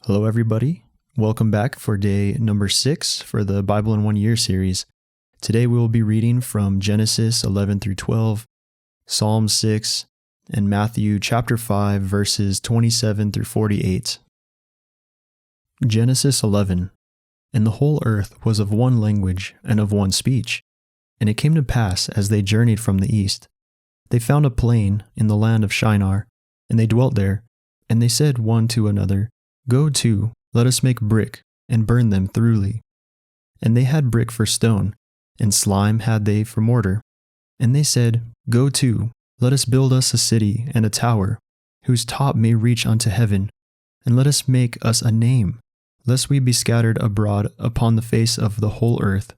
Hello, everybody. Welcome back for day number 6 for the Bible in 1 Year series. Today we will be reading from Genesis 11 through 12, Psalm 6, and Matthew chapter 5, verses 27 through 48. Genesis 11. And the whole earth was of one language and of one speech. And it came to pass, as they journeyed from the east, they found a plain in the land of Shinar, and they dwelt there. And they said one to another, Go to, let us make brick, and burn them thoroughly. And they had brick for stone, and slime had they for mortar. And they said, Go to, let us build us a city and a tower, whose top may reach unto heaven, and let us make us a name, lest we be scattered abroad upon the face of the whole earth.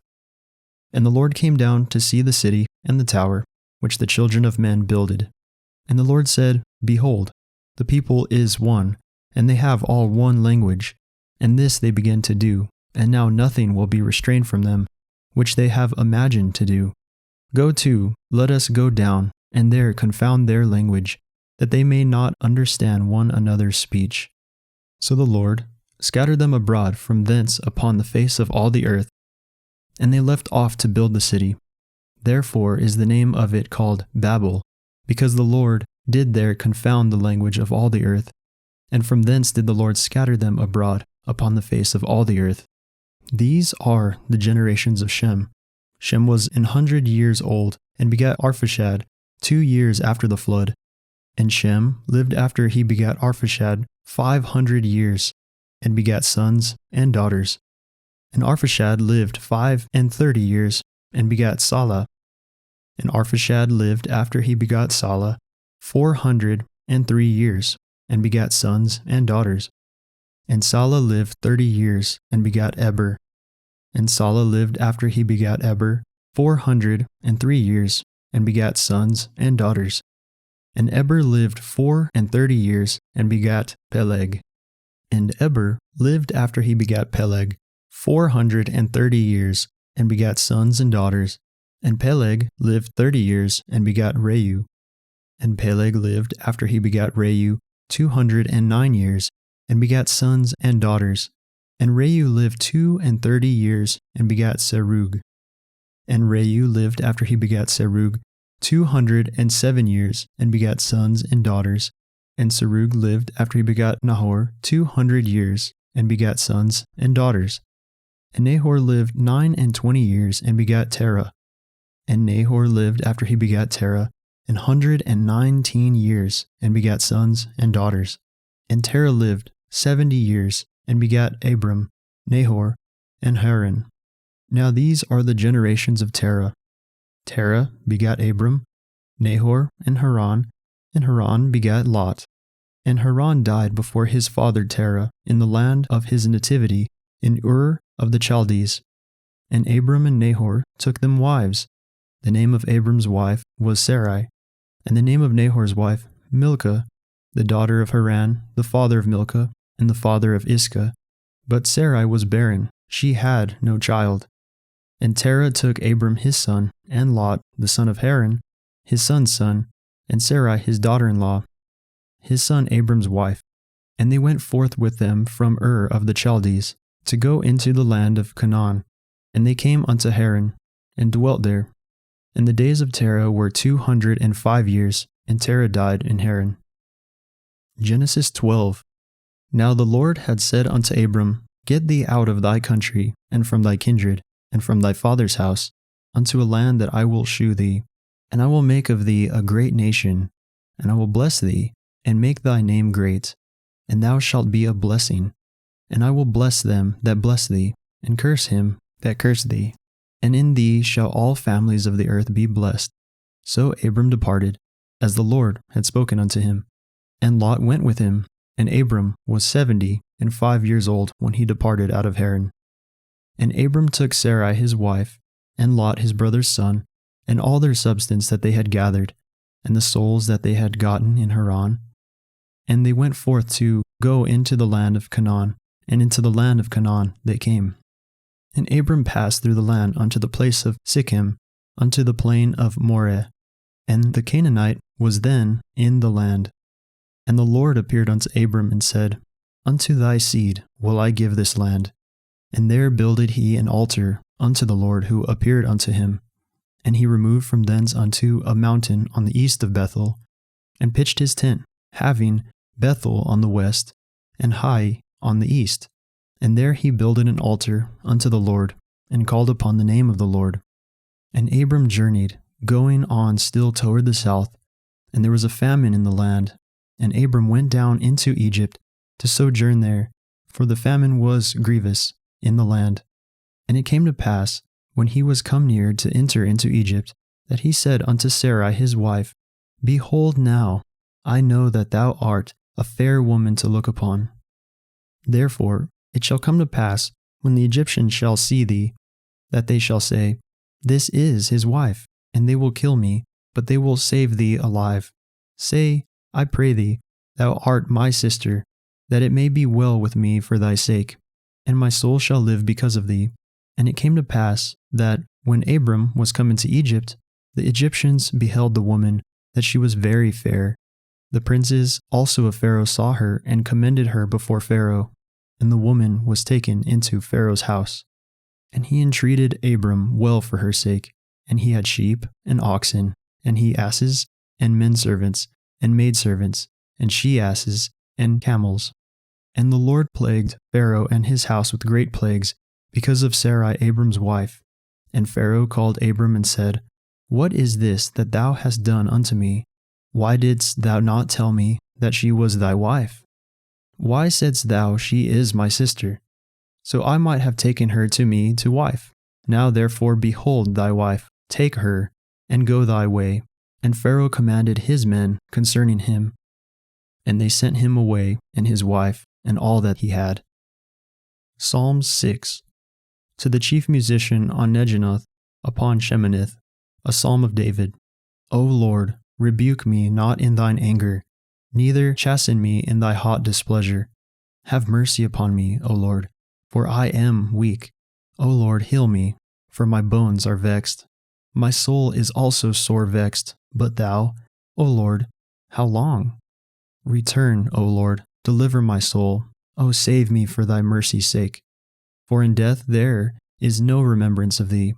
And the Lord came down to see the city and the tower, which the children of men builded. And the Lord said, Behold, the people is one, and they have all one language. And this they begin to do, and now nothing will be restrained from them, which they have imagined to do. Go to, let us go down, and there confound their language, that they may not understand one another's speech. So the Lord scattered them abroad from thence upon the face of all the earth, and they left off to build the city. Therefore is the name of it called Babel, because the Lord did there confound the language of all the earth, and from thence did the Lord scatter them abroad upon the face of all the earth. These are the generations of Shem. Shem was 100 years old, and begat Arphaxad 2 years after the flood. And Shem lived after he begat Arphaxad 500 years, and begat sons and daughters. And Arphaxad lived 35 years, and begat Salah. And Arphaxad lived after he begot Salah 403 years, and begat sons and daughters. And Salah lived 30 years, and begat Eber. And Salah lived after he begat Eber 403 years, and begat sons and daughters. And Eber lived 34 years, and begat Peleg. And Eber lived after he begat Peleg 430 years, and begat sons and daughters. And Peleg lived 30 years, and begat Reu. And Peleg lived after he begat Reu 209 years, and begat sons and daughters. And Reu lived 32 years, and begat Serug. And Reu lived after he begat Serug 207 years, and begat sons and daughters. And Serug lived after he begat Nahor 200 years, and begat sons and daughters. And Nahor lived 29 years, and begat Terah. And Nahor lived after he begat Terah 119 years, and begat sons and daughters. And Terah lived 70 years, and begat Abram, Nahor, and Haran. Now these are the generations of Terah. Terah begat Abram, Nahor, and Haran begat Lot. And Haran died before his father Terah in the land of his nativity, in Ur of the Chaldees. And Abram and Nahor took them wives. The name of Abram's wife was Sarai, and the name of Nahor's wife Milcah, the daughter of Haran, the father of Milcah, and the father of Iscah. But Sarai was barren, she had no child. And Terah took Abram his son, and Lot, the son of Haran, his son's son, and Sarai his daughter-in-law, his son Abram's wife. And they went forth with them from Ur of the Chaldees, to go into the land of Canaan. And they came unto Haran, and dwelt there. And the days of Terah were 205 years, and Terah died in Haran. Genesis 12. Now the Lord had said unto Abram, Get thee out of thy country, and from thy kindred, and from thy father's house, unto a land that I will shew thee. And I will make of thee a great nation, and I will bless thee, and make thy name great, and thou shalt be a blessing. And I will bless them that bless thee, and curse him that curse thee. And in thee shall all families of the earth be blessed. So Abram departed, as the Lord had spoken unto him. And Lot went with him, and Abram was 75 years old when he departed out of Haran. And Abram took Sarai his wife, and Lot his brother's son, and all their substance that they had gathered, and the souls that they had gotten in Haran. And they went forth to go into the land of Canaan, and into the land of Canaan they came. And Abram passed through the land unto the place of Sichem, unto the plain of Moreh. And the Canaanite was then in the land. And the Lord appeared unto Abram and said, Unto thy seed will I give this land. And there builded he an altar unto the Lord who appeared unto him. And he removed from thence unto a mountain on the east of Bethel, and pitched his tent, having Bethel on the west, and Hai on the east. And there he builded an altar unto the Lord, and called upon the name of the Lord. And Abram journeyed, going on still toward the south, and there was a famine in the land. And Abram went down into Egypt to sojourn there, for the famine was grievous in the land. And it came to pass, when he was come near to enter into Egypt, that he said unto Sarai his wife, Behold now, I know that thou art a fair woman to look upon. Therefore it shall come to pass, when the Egyptians shall see thee, that they shall say, This is his wife, and they will kill me, but they will save thee alive. Say, I pray thee, thou art my sister, that it may be well with me for thy sake, and my soul shall live because of thee. And it came to pass that, when Abram was come into Egypt, the Egyptians beheld the woman, that she was very fair. The princes also of Pharaoh saw her, and commended her before Pharaoh. And the woman was taken into Pharaoh's house. And he entreated Abram well for her sake, and he had sheep and oxen, and he asses, and menservants, and maidservants, and she-asses, and camels. And the Lord plagued Pharaoh and his house with great plagues, because of Sarai Abram's wife. And Pharaoh called Abram and said, What is this that thou hast done unto me? Why didst thou not tell me that she was thy wife? Why saidst thou, She is my sister? So I might have taken her to me to wife. Now therefore behold thy wife, take her, and go thy way. And Pharaoh commanded his men concerning him. And they sent him away, and his wife, and all that he had. Psalms 6. To the chief musician on Neginoth, upon Sheminith, a psalm of David. O Lord, rebuke me not in thine anger, neither chasten me in thy hot displeasure. Have mercy upon me, O Lord, for I am weak. O Lord, heal me, for my bones are vexed. My soul is also sore vexed, but thou, O Lord, how long? Return, O Lord, deliver my soul. O save me for thy mercy's sake. For in death there is no remembrance of thee.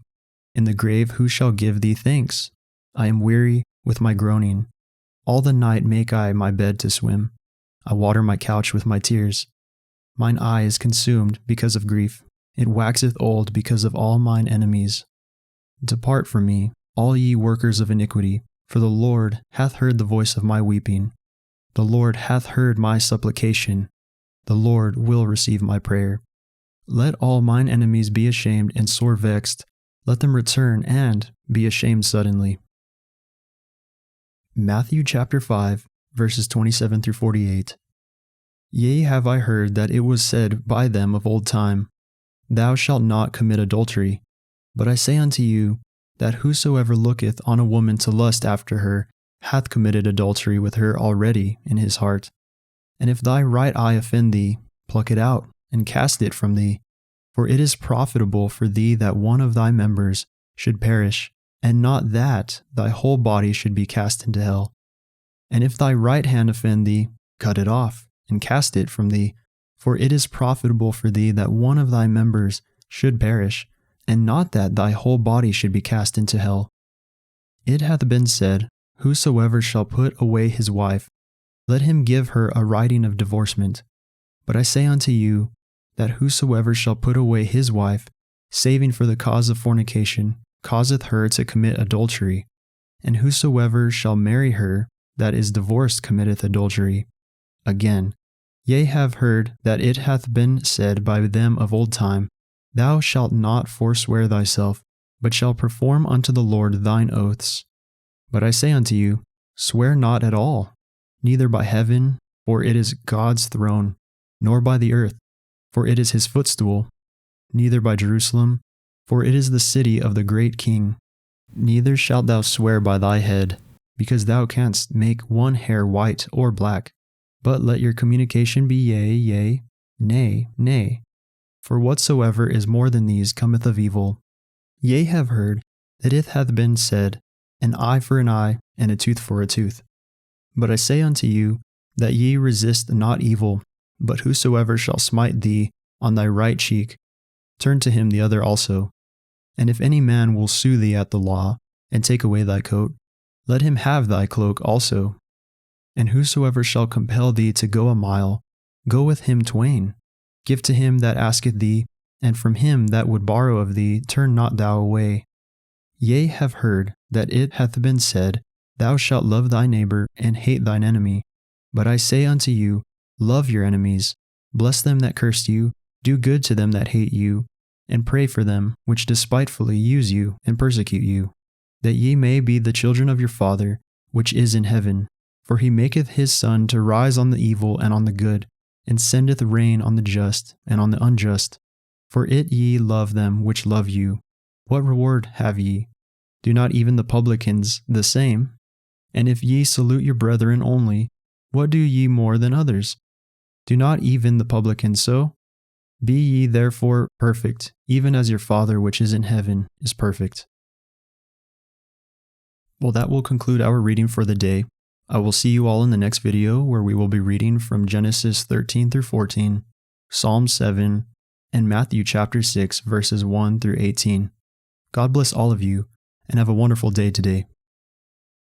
In the grave who shall give thee thanks? I am weary with my groaning. All the night make I my bed to swim. I water my couch with my tears. Mine eye is consumed because of grief. It waxeth old because of all mine enemies. Depart from me, all ye workers of iniquity, for the Lord hath heard the voice of my weeping. The Lord hath heard my supplication. The Lord will receive my prayer. Let all mine enemies be ashamed and sore vexed. Let them return and be ashamed suddenly. Matthew chapter 5, verses 27 through 48. Yea, have I heard that it was said by them of old time, Thou shalt not commit adultery. But I say unto you, that whosoever looketh on a woman to lust after her hath committed adultery with her already in his heart. And if thy right eye offend thee, pluck it out, and cast it from thee. For it is profitable for thee that one of thy members should perish, and not that thy whole body should be cast into hell. And if thy right hand offend thee, cut it off, and cast it from thee. For it is profitable for thee that one of thy members should perish, and not that thy whole body should be cast into hell. It hath been said, Whosoever shall put away his wife, let him give her a writing of divorcement. But I say unto you, that whosoever shall put away his wife, saving for the cause of fornication, causeth her to commit adultery. And whosoever shall marry her that is divorced committeth adultery. Again, ye have heard that it hath been said by them of old time, Thou shalt not forswear thyself, but shalt perform unto the Lord thine oaths. But I say unto you, swear not at all, neither by heaven, for it is God's throne, nor by the earth, for it is his footstool, neither by Jerusalem, for it is the city of the great King. Neither shalt thou swear by thy head, because thou canst make one hair white or black. But let your communication be yea, yea, nay, nay. For whatsoever is more than these cometh of evil. Ye have heard that it hath been said, An eye for an eye, and a tooth for a tooth. But I say unto you, that ye resist not evil, But whosoever shall smite thee on thy right cheek, turn to him the other also. And if any man will sue thee at the law, and take away thy coat, let him have thy cloak also. And whosoever shall compel thee to go a mile, go with him twain. Give to him that asketh thee, and from him that would borrow of thee turn not thou away. Ye have heard that it hath been said, Thou shalt love thy neighbor, and hate thine enemy. But I say unto you, love your enemies, bless them that curse you, do good to them that hate you, and pray for them which despitefully use you and persecute you, that ye may be the children of your Father which is in heaven. For he maketh his sun to rise on the evil and on the good, and sendeth rain on the just and on the unjust. For it ye love them which love you. What reward have ye? Do not even the publicans the same? And if ye salute your brethren only, what do ye more than others? Do not even the publicans so? Be ye therefore perfect, even as your Father which is in heaven is perfect. Well, that will conclude our reading for the day. I will see you all in the next video where we will be reading from Genesis 13 through 14, Psalm 7, and Matthew chapter 6 verses 1 through 18. God bless all of you, and have a wonderful day today.